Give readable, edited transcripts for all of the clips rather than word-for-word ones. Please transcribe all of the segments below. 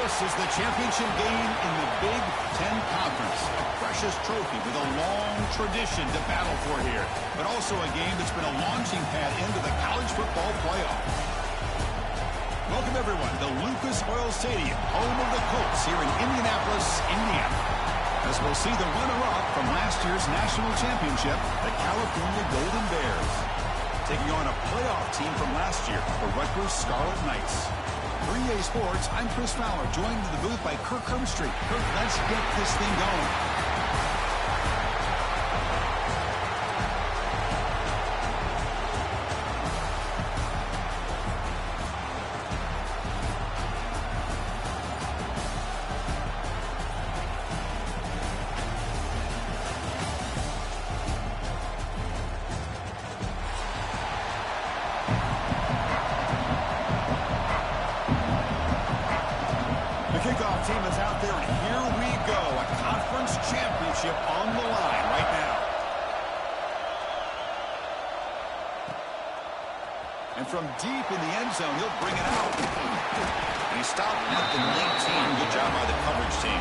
This is the championship game in the Big Ten Conference. A precious trophy with a long tradition to battle for here. But also a game that's been a launching pad into the college football playoff. Welcome, everyone, to Lucas Oil Stadium, home of the Colts here in Indianapolis, Indiana. As we'll see the runner-up from last year's national championship, the California Golden Bears. Taking on a playoff team from last year, the Rutgers Scarlet Knights. 3A Sports, I'm Chris Fowler, joined in the booth by Kirk Herbstreit. Kirk, let's get this thing going. Kickoff team is out there, and here we go. A conference championship on the line right now. And from deep in the end zone, he'll bring it out. And he stopped at the 19. Good job by the coverage team.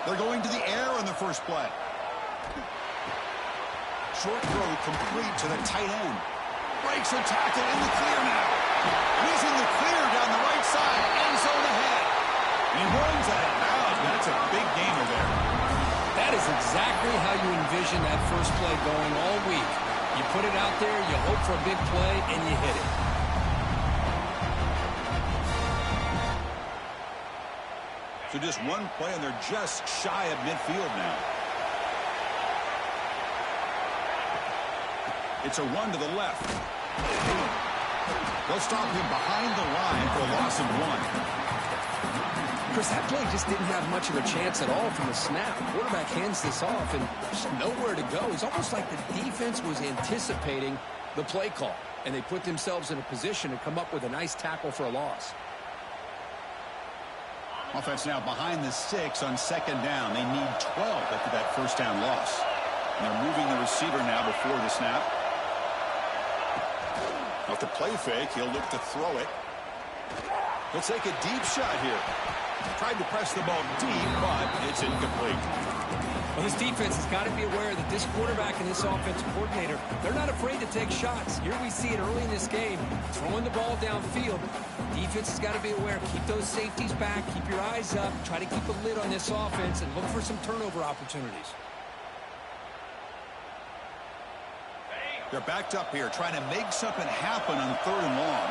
They're going to the air on the first play. Short throw complete to the tight end. Breaks a tackle in the clear now. He's in the clear down the right side. End zone ahead. And he runs out of bounds. That's a big gainer there. That is exactly how you envision that first play going all week. You put it out there, you hope for a big play, and you hit it. So just one play, and they're just shy of midfield now. It's a run to the left. They'll stop him behind the line for a loss of 1. Chris, that play just didn't have much of a chance at all from the snap. The quarterback hands this off, and there's nowhere to go. It's almost like the defense was anticipating the play call, and they put themselves in a position to come up with a nice tackle for a loss. Offense now behind the 6 on second down. They need 12 after that first down loss. And they're moving the receiver now before the snap. Off the play fake, he'll look to throw it. He'll take a deep shot here. Tried to press the ball deep, but it's incomplete. Well, this defense has got to be aware that this quarterback and this offensive coordinator, they're not afraid to take shots. Here we see it early in this game, throwing the ball downfield. Defense has got to be aware. Keep those safeties back. Keep your eyes up. Try to keep a lid on this offense and look for some turnover opportunities. They're backed up here, trying to make something happen on 3rd and long.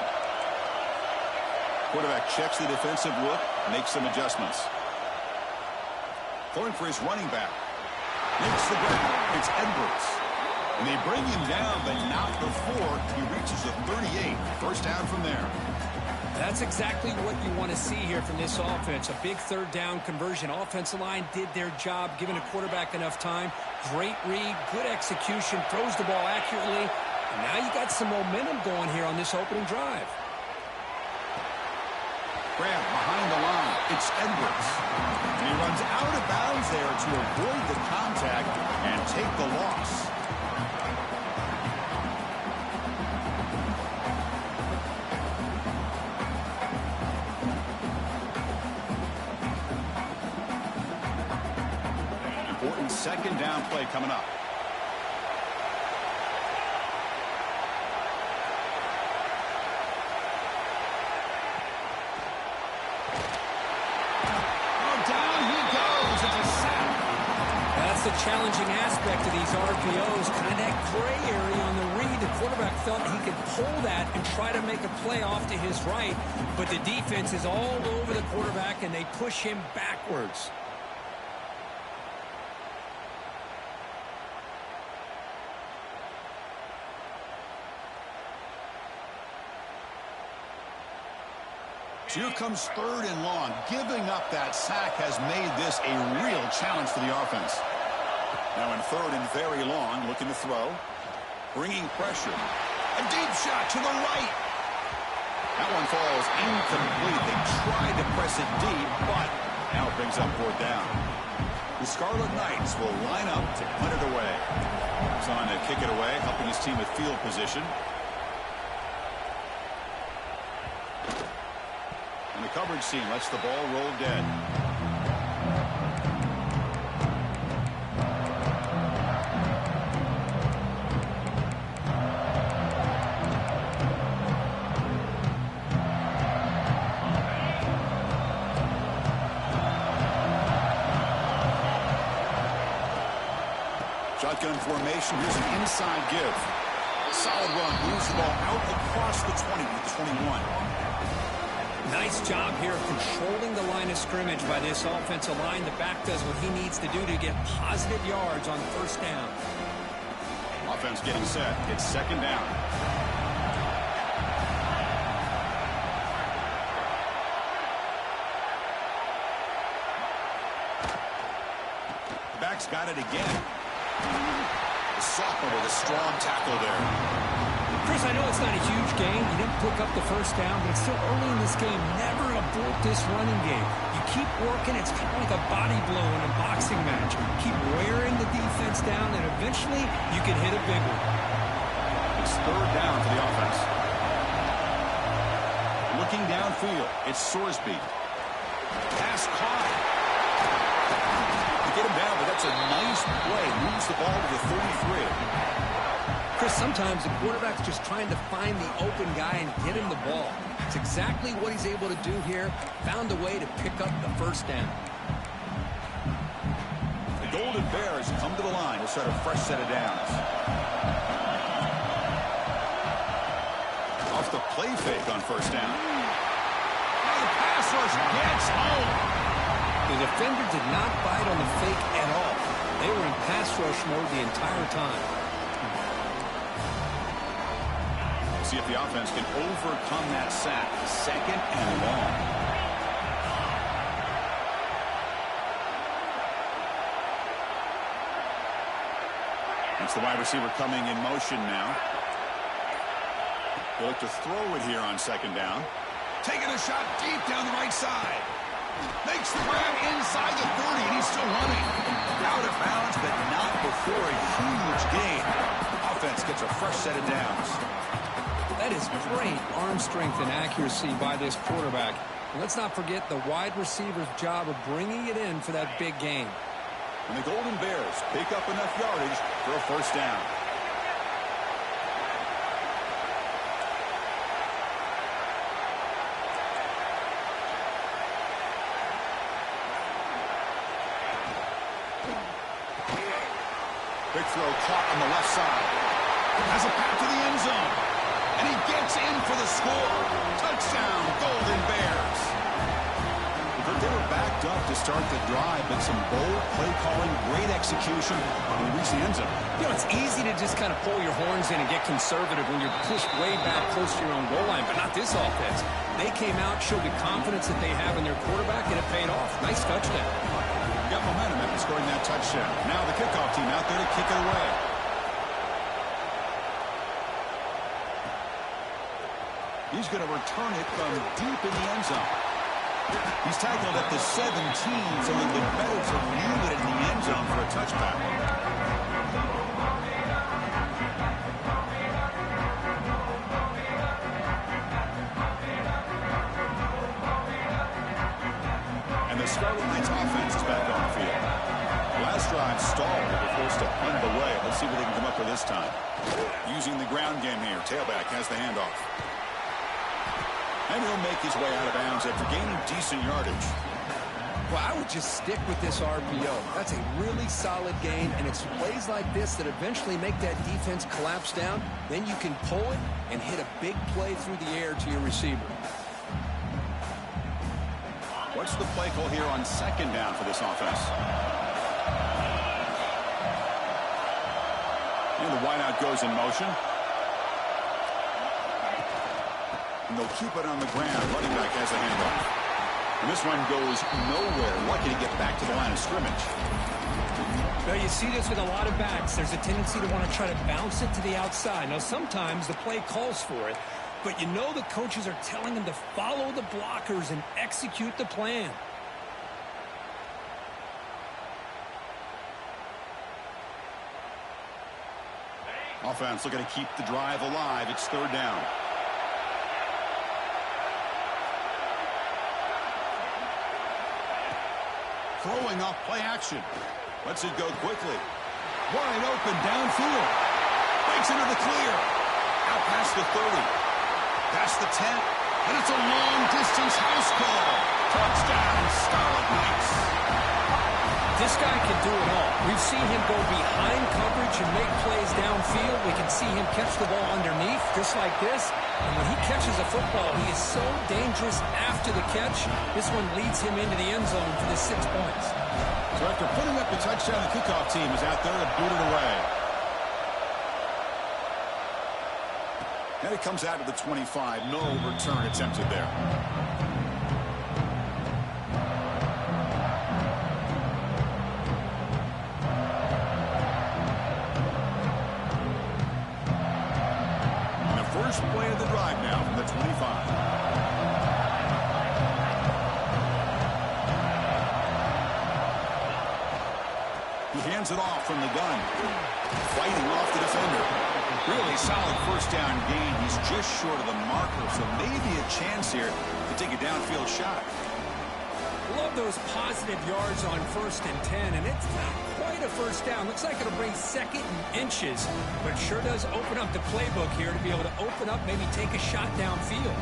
Quarterback checks the defensive look, makes some adjustments. Throwing for his running back. Makes the grab. It's Edwards. And they bring him down, but not before he reaches the 38. First down from there. That's exactly what you want to see here from this offense. A big 3rd down conversion. Offensive line did their job, giving a quarterback enough time. Great read, good execution, throws the ball accurately. And now you got some momentum going here on this opening drive. Grab behind the line. It's Edwards. And he runs out of bounds there to avoid the contact and take the loss. Important second down play coming up. The challenging aspect of these RPOs, kind of that gray area on the read. The quarterback felt he could pull that and try to make a play off to his right, but the defense is all over the quarterback, and they push him backwards. Here comes 3rd and long. Giving up that sack has made this a real challenge for the offense. Now in third and very long, looking to throw. Bringing pressure. A deep shot to the right. That one falls incomplete. They tried to press it deep, but now it brings up fourth down. The Scarlet Knights will line up to punt it away. He's on to kick it away, helping his team with field position. And the coverage team lets the ball roll dead. Shotgun formation. Here's an inside give. Solid run. Moves the ball out across the 20 with 21. Nice job here of controlling the line of scrimmage by this offensive line. The back does what he needs to do to get positive yards on first down. Offense getting set. It's second down. The back's got it again. The sophomore with a strong tackle there. Chris, I know it's not a huge gain. You didn't pick up the first down, but it's still early in this game. Never abort this running game. You keep working. It's kind of like a body blow in a boxing match. Keep wearing the defense down, and eventually you can hit a big one. It's third down for the offense. Looking downfield, it's Sorsby. Pass caught. Get him down, but that's a nice play. Moves the ball to the 33. Chris, sometimes the quarterback's just trying to find the open guy and get him the ball. It's exactly what he's able to do here. Found a way to pick up the first down. The Golden Bears come to the line to start a fresh set of downs. Off the play fake on first down. Now the pass rush gets home. The defender did not bite on the fake at all. They were in pass rush mode the entire time. See if the offense can overcome that sack. Second and long. That's the wide receiver coming in motion now. They look to throw it here on second down. Taking a shot deep down the right side. Makes the grab inside the 30, and he's still running. Out of bounds, but not before a huge gain. Offense gets a fresh set of downs. That is great arm strength and accuracy by this quarterback. And let's not forget the wide receiver's job of bringing it in for that big gain. And the Golden Bears pick up enough yardage for a first down. Big throw caught on the left side. Has a path to the end zone. And he gets in for the score. Touchdown, Golden Bears. They were backed up to start the drive, but some bold play calling, great execution, and reach the end zone. You know, it's easy to just kind of pull your horns in and get conservative when you're pushed way back close to your own goal line, but not this offense. They came out, showed the confidence that they have in their quarterback, and it paid off. Nice touchdown. Got momentum after scoring that touchdown. Now the kickoff team out there to kick it away. He's going to return it from deep in the end zone. He's tackled at the 17, so it'd be better to reel it in the end zone for a touchback. And the Scarlet Knights offense is back on the field. Last drive stalled. They were forced to punt it away. Let's see what they can come up with this time. Using the ground game here. Tailback has the handoff. And he'll make his way out of bounds after gaining decent yardage. Well, I would just stick with this RPO. That's a really solid gain, and it's plays like this that eventually make that defense collapse down. Then you can pull it and hit a big play through the air to your receiver. What's the play call here on second down for this offense? And the wideout goes in motion. And they'll keep it on the ground. Running back has a handoff. And this one goes nowhere. Lucky to get back to the line of scrimmage. Well, you see this with a lot of backs. There's a tendency to want to try to bounce it to the outside. Now, sometimes the play calls for it, but you know the coaches are telling them to follow the blockers and execute the plan. Offense looking to keep the drive alive. It's third down. Throwing off play action. Lets it go quickly. Wide open downfield. Breaks into the clear. Out past the 30. Past the 10. And it's a long-distance house call. Touchdown, Scarlet Knights. This guy can do it all. We've seen him go behind coverage and make plays downfield. We can see him catch the ball underneath, just like this. And when he catches a football, he is so dangerous after the catch. This one leads him into the end zone for the 6 points. So after putting up the touchdown, the kickoff team is out there to boot it away. And it comes out to the 25. No return attempted there. First play of the drive now from the 25. He hands it off from the gun. Fighting off the defender. Really solid first down gain. He's just short of the marker, so maybe a chance here to take a downfield shot. Love those positive yards on 1st and 10, and it's not quite a first down. Looks like it'll bring 2nd and inches, but sure does open up the playbook here to be able to open up, maybe take a shot downfield.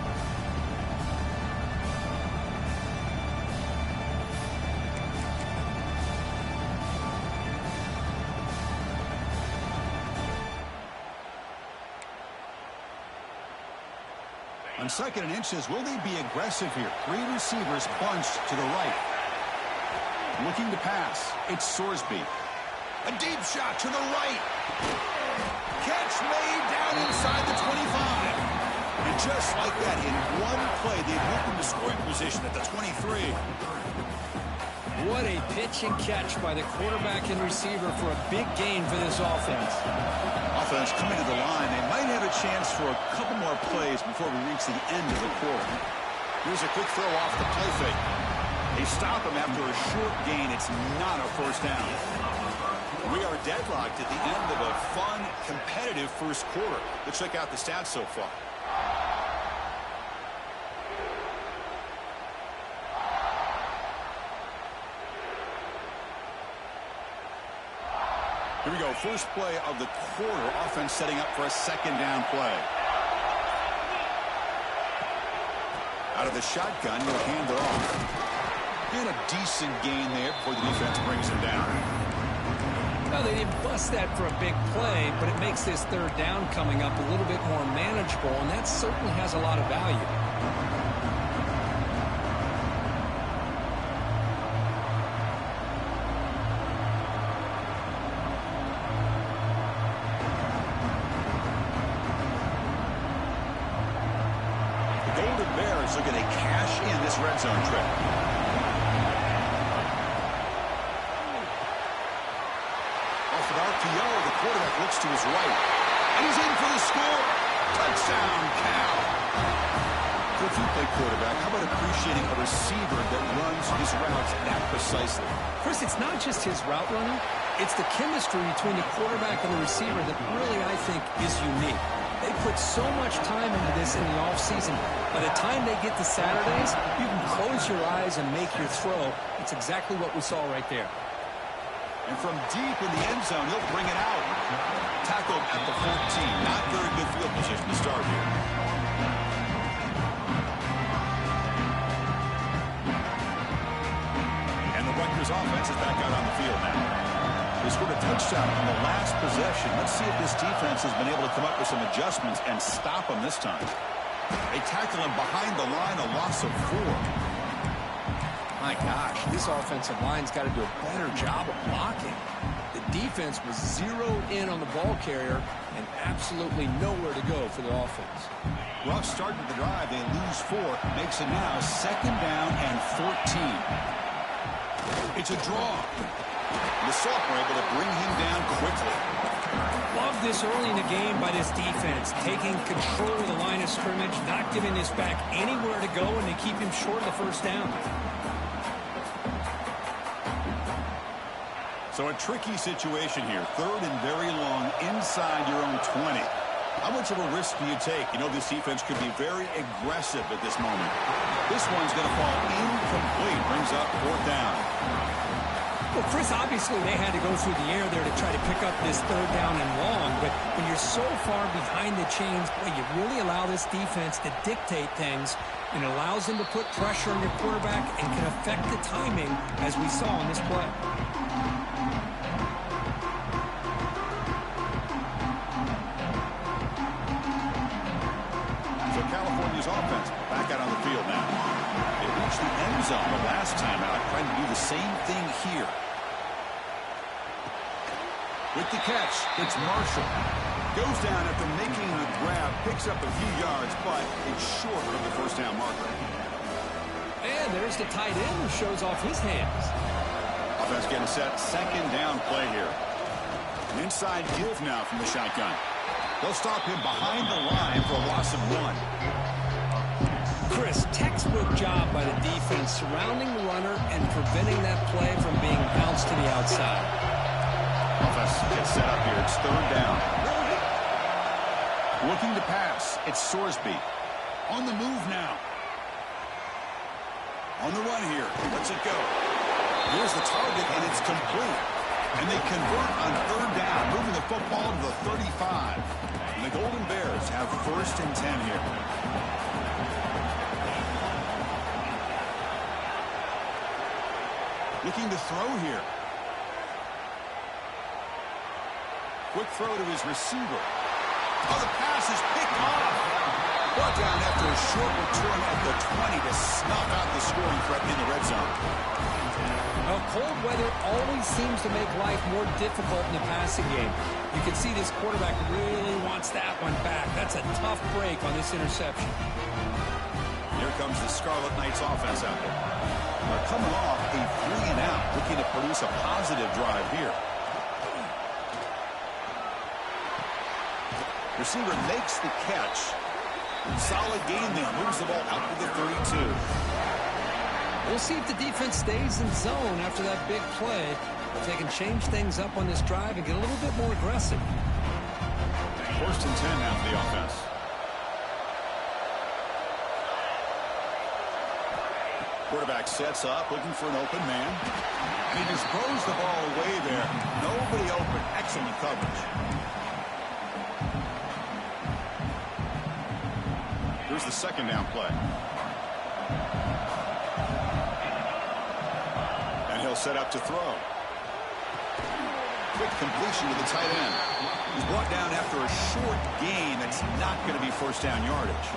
On 2nd and inches, will they be aggressive here? 3 receivers bunched to the right. Looking to pass. It's Sorsby. A deep shot to the right. Catch made down inside the 25. And just like that, in one play, they've moved into scoring position at the 23. What a pitch and catch by the quarterback and receiver for a big gain for this offense. Offense coming to the line. They might have a chance for a couple more plays before we reach the end of the quarter. Here's a quick throw off the play fake. They stop him after a short gain. It's not a first down. We are deadlocked at the end of a fun, competitive first quarter. Let's check out the stats so far. Here we go. First play of the quarter. Offense setting up for a 2nd down play. Out of the shotgun, he'll hand it off. And a decent gain there before the defense brings him down. Well, they didn't bust that for a big play, but it makes this 3rd down coming up a little bit more manageable, and that certainly has a lot of value. Looking to cash in this red zone trip. Off an RPO, the quarterback looks to his right. And he's in for the score. Touchdown, Cal. So if you play quarterback, how about appreciating a receiver that runs his routes that precisely? Chris, it's not just his route running. It's the chemistry between the quarterback and the receiver that really, I think, is unique. They put so much time into this in the offseason. By the time they get to Saturdays, you can close your eyes and make your throw. It's exactly what we saw right there. And from deep in the end zone, he'll bring it out. Tackled at the 14. Not very good field position to start here. And the Rutgers offense is back out on the field now. They scored a touchdown on the last possession. Let's see if this defense has been able to come up with some adjustments and stop them this time. They tackle him behind the line, a loss of 4. My gosh, this offensive line's got to do a better job of blocking. The defense was zeroed in on the ball carrier and absolutely nowhere to go for the offense. Rough start to the drive. They lose 4. Makes it now 2nd down and 14. It's a draw. The sophomore able to bring him down quickly. Love this early in the game by this defense, taking control of the line of scrimmage, not giving this back anywhere to go, and they keep him short of the first down. So a tricky situation here. 3rd and very long inside your own 20. How much of a risk do you take? You know, this defense could be very aggressive at this moment. This one's going to fall incomplete. Brings up 4th down. Well, Chris, obviously they had to go through the air there to try to pick up this 3rd down and long. But when you're so far behind the chains, boy, you really allow this defense to dictate things. And it allows them to put pressure on your quarterback and can affect the timing, as we saw in this play. California's offense back out on the field now. They reached the end zone the last time out, trying to do the same thing here. With the catch, it's Marshall. Goes down after making the grab, picks up a few yards, but it's short of the first down marker. And there's the tight end who shows off his hands. Offense getting set, 2nd down play here. An inside give now from the shotgun. They'll stop him behind the line for a loss of 1. Chris, textbook job by the defense surrounding the runner and preventing that play from being bounced to the outside. Offense gets set up here. It's 3rd down. Looking to pass. It's Sorsby. On the move now. On the run here. Lets it go. Here's the target, and it's complete. And they convert on 3rd down, moving the football to the 35. And the Golden Bears have 1st and 10 here. Looking to throw here. Quick throw to his receiver. Oh, the pass is picked off. Brought down after a short return at the 20 to snuff out the scoring threat in the red zone. Well, cold weather always seems to make life more difficult in the passing game. You can see this quarterback really wants that one back. That's a tough break on this interception. Here comes the Scarlet Knights offense out there. They're coming off a 3-and-out, looking to produce a positive drive here. Receiver makes the catch. Solid gain there. Moves the ball out to the 32. We'll see if the defense stays in zone after that big play. If they can change things up on this drive and get a little bit more aggressive. 1st and 10 now for the offense. Quarterback sets up, looking for an open man. And he just throws the ball away there. Nobody open. Excellent coverage. Here's the 2nd down play. And he'll set up to throw. Quick completion to the tight end. He's brought down after a short gain. That's not going to be 1st down yardage.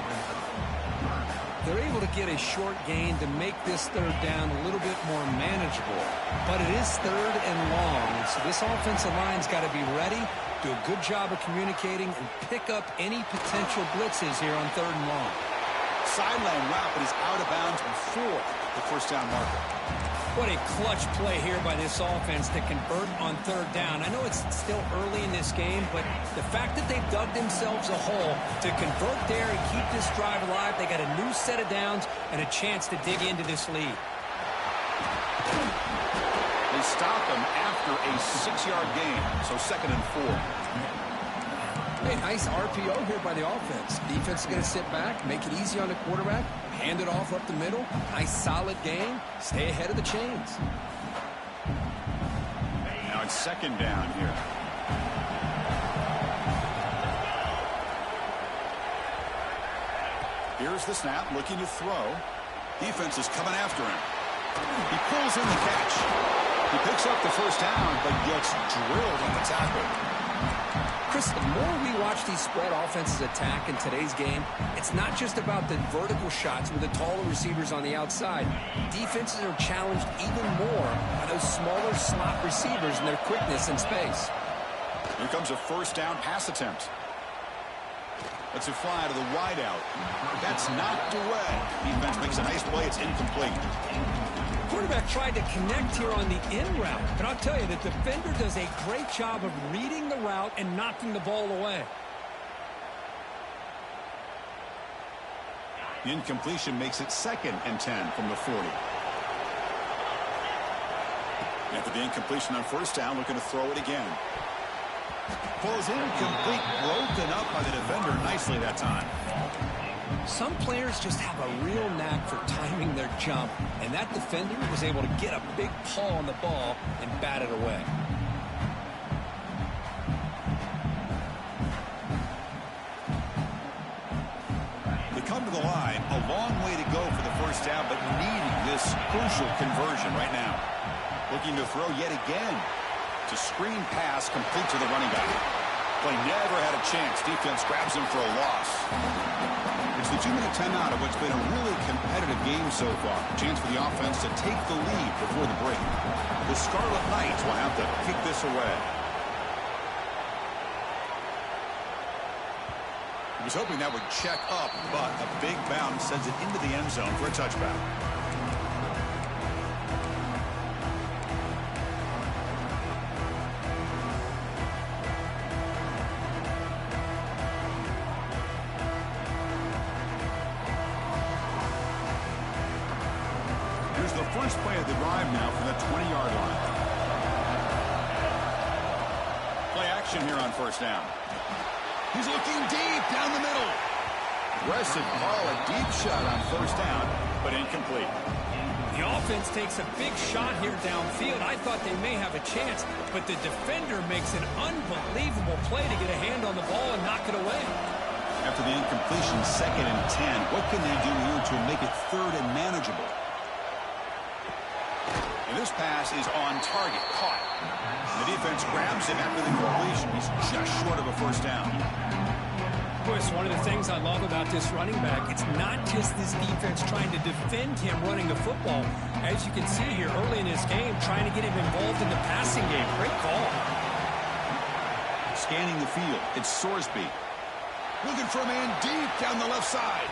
They're able to get a short gain to make this 3rd down a little bit more manageable. But it is 3rd and long. And so this offensive line's got to be ready, do a good job of communicating, and pick up any potential blitzes here on 3rd and long. Sideline route, but he's out of bounds before the 1st down marker. What a clutch play here by this offense to convert on 3rd down. I know it's still early in this game, but the fact that they've dug themselves a hole to convert there and keep this drive alive, they got a new set of downs and a chance to dig into this lead. They stop him after a 6-yard gain, so 2nd and 4. Hey, nice RPO here by the offense. Defense is going to sit back, make it easy on the quarterback, hand it off up the middle. Nice solid game. Stay ahead of the chains. Now it's 2nd down here. Here's the snap, looking to throw. Defense is coming after him. He pulls in the catch. He picks up the 1st down, but gets drilled on the tackle. Chris, the more we watch these spread offenses attack in today's game, it's not just about the vertical shots with the taller receivers on the outside. Defenses are challenged even more by those smaller slot receivers and their quickness in space. Here comes a 1st down pass attempt. Lets it fly to the wideout. That's knocked away. Defense makes a nice play. It's incomplete. Quarterback tried to connect here on the in route, but I'll tell you, the defender does a great job of reading the route and knocking the ball away. The incompletion makes it 2nd and 10 from the 40. After the incompletion on 1st down, looking to throw it again. Falls incomplete, broken up by the defender nicely that time. Some players just have a real knack for timing their jump, and that defender was able to get a big paw on the ball and bat it away. They come to the line, a long way to go for the 1st down, but needing this crucial conversion right now. Looking to throw yet again. To screen pass complete to the running back. Play never had a chance. Defense grabs him for a loss. It's the 2-minute timeout of what's been a really competitive game so far. Chance for the offense to take the lead before the break. The Scarlet Knights will have to kick this away. He was hoping that would check up, but a big bounce sends it into the end zone for a touchback. The first play of the drive now from the 20-yard line. Play action here on 1st down. He's looking deep down the middle. Aggressive call, a deep shot on 1st down, but incomplete. The offense takes a big shot here downfield. I thought they may have a chance, but the defender makes an unbelievable play to get a hand on the ball and knock it away. After the incompletion, 2nd and 10, what can they do here to make it 3rd and manageable? And this pass is on target, caught. And the defense grabs him after the completion. He's just short of a 1st down. Of course, one of the things I love about this running back, it's not just this defense trying to defend him running the football. As you can see here early in this game, trying to get him involved in the passing game. Great call. Scanning the field, it's Sorsby. Looking for a man deep down the left side.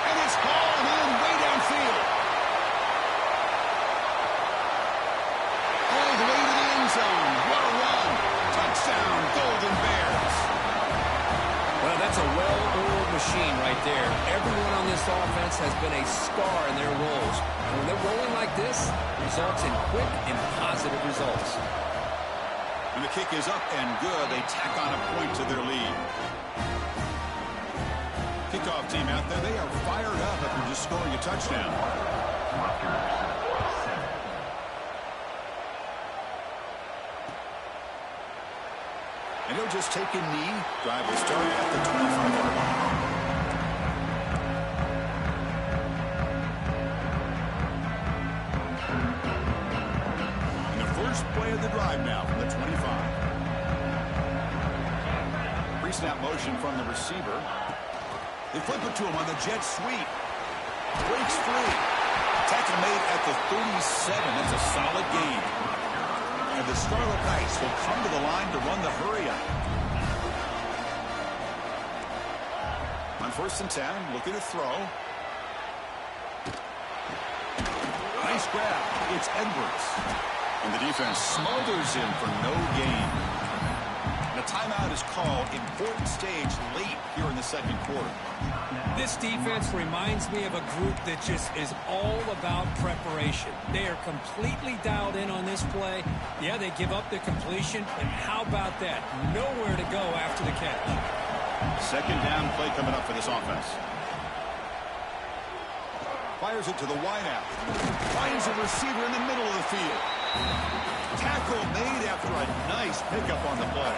And it's hauled in way downfield. All the way to the end zone. What a run. Touchdown, Golden Bears. Well, that's a well-oiled machine right there. Everyone on this offense has been a star in their roles. And when they're rolling like this, results in quick and positive results. And the kick is up and good. They tack on a point to their lead. Kickoff team out there, they are fired up after just scoring a touchdown. And he'll just take a knee. Drive will start at the 25-yard line. And the first play of the drive now from the 25. Pre-snap motion from the receiver. They flip it to him on the jet sweep. Breaks free. Tackle made at the 37. That's a solid gain. And the Scarlet Knights will come to the line to run the hurry-up. On 1st and 10, looking to throw. Nice grab. It's Edwards. And the defense smothers him for no gain. And a timeout is called. Important stage late here in the 2nd quarter. This defense reminds me of a group that just is all about preparation. They are completely dialed in on this play. Yeah, they give up the completion, and how about that? Nowhere to go after the catch. 2nd down play coming up for this offense. Fires it to the wideout. Finds a receiver in the middle of the field. Tackle made after a nice pickup on the play.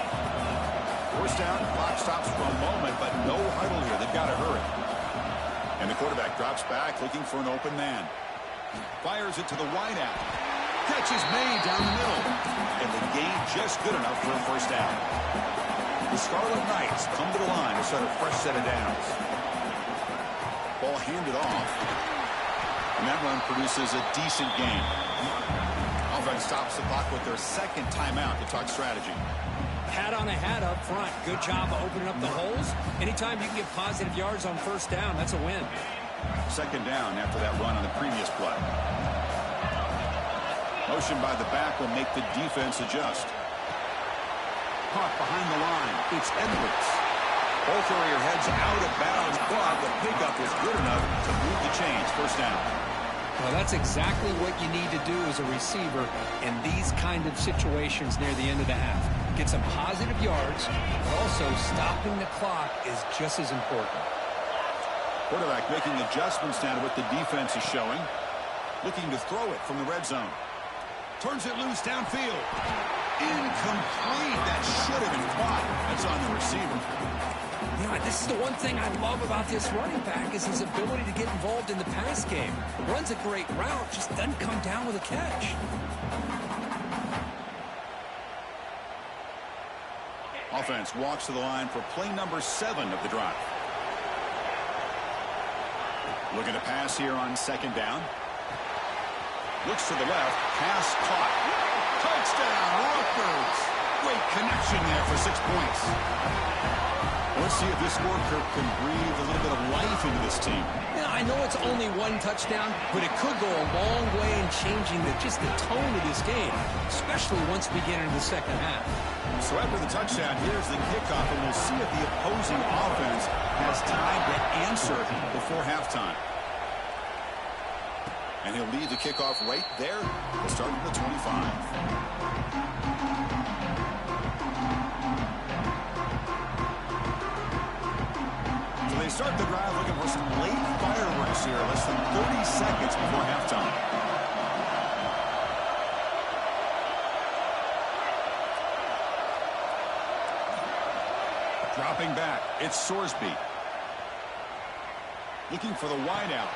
1st down, clock stops for a moment, but no huddle here. They've got to hurry. And the quarterback drops back, looking for an open man. Fires it to the wideout. Catch is made down the middle. And the gain just good enough for a 1st down. The Scarlet Knights come to the line to start a fresh set of downs. Ball handed off. And that run produces a decent gain. Offense stops the clock with their 2nd timeout to talk strategy. Hat on a hat up front. Good job of opening up the holes. Anytime you can get positive yards on 1st down, that's a win. 2nd down after that run on the previous play. Motion by the back will make the defense adjust. Caught behind the line. It's Edwards. Ball carrier heads out of bounds, but the pickup was good enough to move the chains. First down. Well, that's exactly what you need to do as a receiver in these kind of situations near the end of the half. Get some positive yards, but also stopping the clock is just as important. Quarterback making adjustments now to what the defense is showing. Looking to throw it from the red zone. Turns it loose downfield. Incomplete. That should have been caught. That's on the receiver. You know, this is the one thing I love about this running back is his ability to get involved in the pass game. Runs a great route, just doesn't come down with a catch. Offense walks to the line for play number 7 of the drive. Looking to pass here on second down. Looks to the left. Pass caught. Touchdown, Rutgers. Great connection there for 6 points. Let's see if this score can breathe a little bit of life into this team. Yeah, I know it's only 1 touchdown, but it could go a long way in changing just the tone of this game, especially once we get into the second half. So after the touchdown, here's the kickoff, and we'll see if the opposing offense has time to answer before halftime. And he'll lead the kickoff right there. We'll start at the 25. They start the drive looking for some late fireworks here, less than 30 seconds before halftime. Dropping back, it's Sorsby. Looking for the wideout.